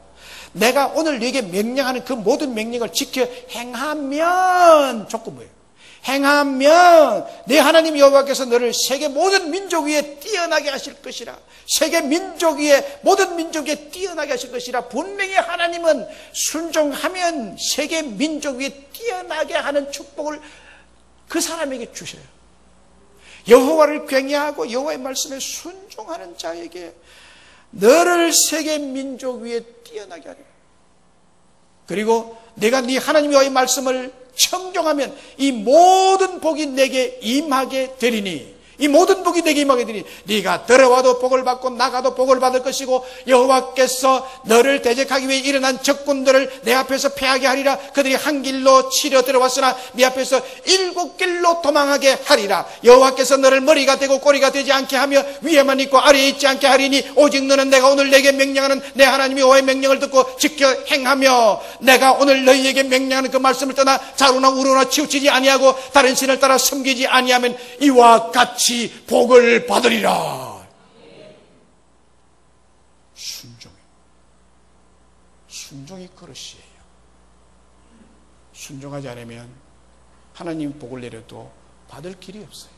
내가 오늘 네게 명령하는 그 모든 명령을 지켜 행하면 조건부예요. 행하면 내 하나님 여호와께서 너를 세계 모든 민족 위에 뛰어나게 하실 것이라. 세계 민족 위에 모든 민족 위에 뛰어나게 하실 것이라. 분명히 하나님은 순종하면 세계 민족 위에 뛰어나게 하는 축복을 그 사람에게 주셔요. 여호와를 굉해하고 여호와의 말씀에 순종하는 자에게 너를 세계 민족 위에 뛰어나게 하리라. 그리고 내가 네 하나님 여호와의 말씀을 청종하면 이 모든 복이 내게 임하게 되리니, 이 모든 복이 내게 임하게 되리니 네가 들어와도 복을 받고 나가도 복을 받을 것이고 여호와께서 너를 대적하기 위해 일어난 적군들을 내 앞에서 패하게 하리라. 그들이 한 길로 치려 들어왔으나 네 앞에서 7길로 도망하게 하리라. 여호와께서 너를 머리가 되고 꼬리가 되지 않게 하며 위에만 있고 아래에 있지 않게 하리니 오직 너는 내가 오늘 내게 명령하는 내 하나님 여호와의 명령을 듣고 지켜 행하며 내가 오늘 너희에게 명령하는 그 말씀을 떠나 자루나 우루나 치우치지 아니하고 다른 신을 따라 섬기지 아니하면 이와 같이 복을 받으리라. 순종이 그릇이에요. 순종하지 않으면 하나님 복을 내려도 받을 길이 없어요.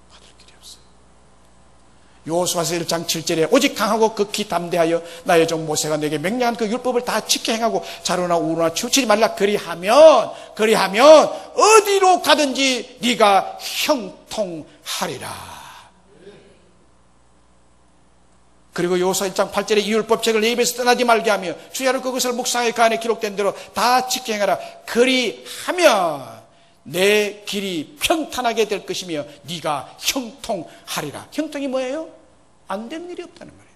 받을 길이 없어요. 여호수아서 1장 7절에 오직 강하고 극히 담대하여 나의 종 모세가 내게 명령한 그 율법을 다 지켜 행하고 자루나 우루나 치우치지 말라. 그리하면 어디로 가든지 네가 형통하리라. 그리고 여호수아 1장 8절에 이 율법책을 내 입에서 떠나지 말게 하며 주야로 그것을 묵상하여 그 안에 기록된 대로 다 지켜 행하라. 그리하면 내 길이 평탄하게 될 것이며 네가 형통하리라. 형통이 뭐예요? 안 되는 일이 없다는 말이에요.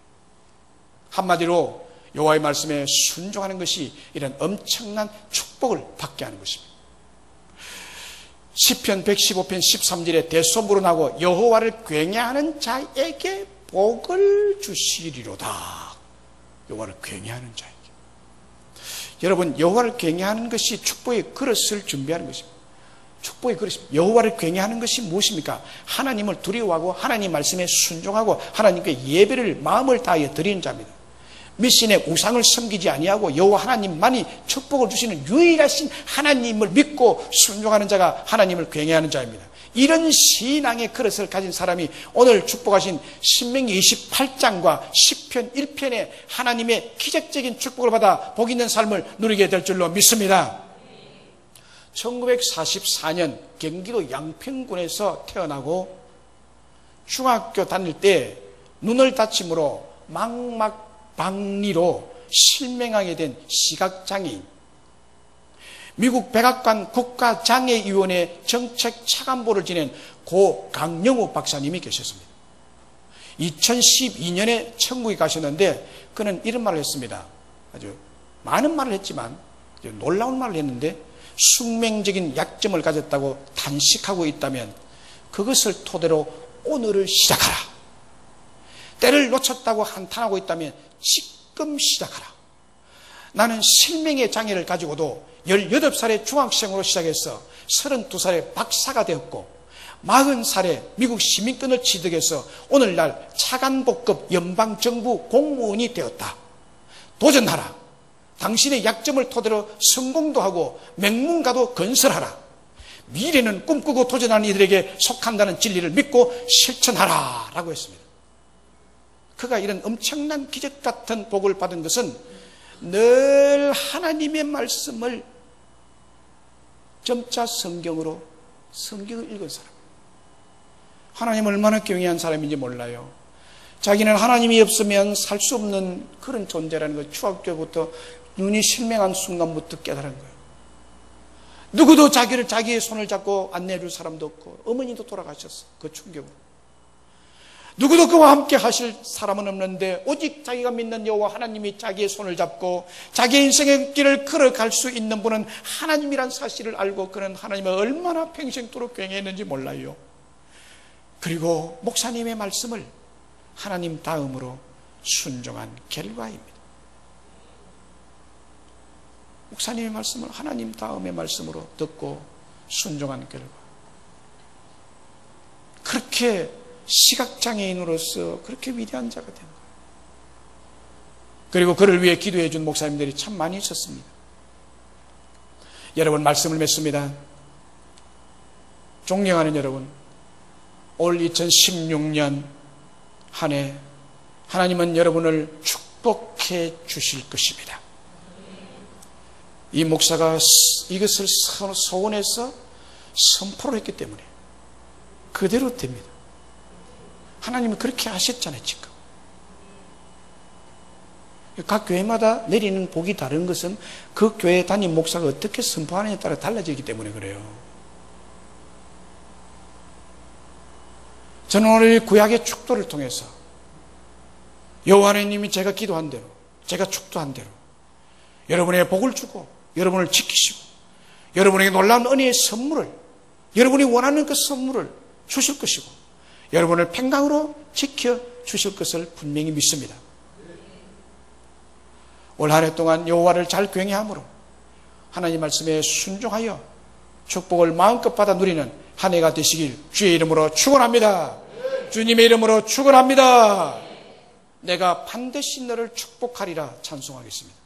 한마디로 여호와의 말씀에 순종하는 것이 이런 엄청난 축복을 받게 하는 것입니다. 시편 115편 13절에 대소문으로 나고 여호와를 굉해하는 자에게 복을 주시리로다. 여호와를 굉해하는 자에게. 여러분, 여호와를 굉해하는 것이 축복의 그릇을 준비하는 것입니다. 축복의 그릇. 여호와를 굉해하는 것이 무엇입니까? 하나님을 두려워하고 하나님 말씀에 순종하고 하나님께 예배를 마음을 다하여 드리는 자입니다. 미신의 우상을 섬기지 아니하고 여호와 하나님만이 축복을 주시는 유일하신 하나님을 믿고 순종하는 자가 하나님을 굉해하는 자입니다. 이런 신앙의 그릇을 가진 사람이 오늘 축복하신 신명기 28장과 시편 1편에 하나님의 기적적인 축복을 받아 복 있는 삶을 누리게 될 줄로 믿습니다. 1944년 경기도 양평군에서 태어나고 중학교 다닐 때 눈을 다침으로 망막박리로 실명하게 된 시각장애인, 미국 백악관 국가장애위원회 정책 차관보를 지낸 고 강영우 박사님이 계셨습니다. 2012년에 천국에 가셨는데 그는 이런 말을 했습니다. 아주 많은 말을 했지만 놀라운 말을 했는데 숙명적인 약점을 가졌다고 단식하고 있다면 그것을 토대로 오늘을 시작하라. 때를 놓쳤다고 한탄하고 있다면 지금 시작하라. 나는 실명의 장애를 가지고도 18살의 중학생으로 시작해서 32살에 박사가 되었고 40살에 미국 시민권을 취득해서 오늘날 차관복급 연방정부 공무원이 되었다. 도전하라. 당신의 약점을 토대로 성공도 하고 맹문가도 건설하라. 미래는 꿈꾸고 도전하는 이들에게 속한다는 진리를 믿고 실천하라 라고 했습니다. 그가 이런 엄청난 기적 같은 복을 받은 것은 늘 하나님의 말씀을 점자 성경으로 성경을 읽은 사람. 하나님 얼마나 경외한 사람인지 몰라요. 자기는 하나님이 없으면 살 수 없는 그런 존재라는 걸 중학교부터 눈이 실명한 순간부터 깨달은 거예요. 누구도 자기의 손을 잡고 안내해줄 사람도 없고 어머니도 돌아가셨어. 그 충격으로. 누구도 그와 함께 하실 사람은 없는데 오직 자기가 믿는 여호와 하나님이 자기의 손을 잡고 자기의 인생의 길을 걸어갈 수 있는 분은 하나님이란 사실을 알고 그는 하나님을 얼마나 평생토록 경외했는지 몰라요. 그리고 목사님의 말씀을 하나님 다음으로 순종한 결과입니다. 목사님의 말씀을 하나님 다음의 말씀으로 듣고 순종한 결과. 그렇게 시각장애인으로서 그렇게 위대한 자가 된 거예요. 그리고 그를 위해 기도해 준 목사님들이 참 많이 있었습니다. 여러분, 말씀을 맺습니다. 존경하는 여러분, 올 2016년 한 해 하나님은 여러분을 축복해 주실 것입니다. 이 목사가 이것을 소원해서 선포를 했기 때문에 그대로 됩니다. 하나님은 그렇게 하셨잖아요. 지금 각 교회마다 내리는 복이 다른 것은 그 교회 담임 목사가 어떻게 선포하느냐에 따라 달라지기 때문에 그래요. 저는 오늘 구약의 축도를 통해서 여호와 하나님이 제가 기도한 대로, 제가 축도한 대로 여러분에게 복을 주고 여러분을 지키시고 여러분에게 놀라운 은혜의 선물을, 여러분이 원하는 그 선물을 주실 것이고 여러분을 평강으로 지켜주실 것을 분명히 믿습니다. 올 한 해 동안 여호와를 잘 경외함으로 하나님 말씀에 순종하여 축복을 마음껏 받아 누리는 한 해가 되시길 주의 이름으로 축원합니다. 주님의 이름으로 축원합니다. 내가 반드시 너를 축복하리라 찬송하겠습니다.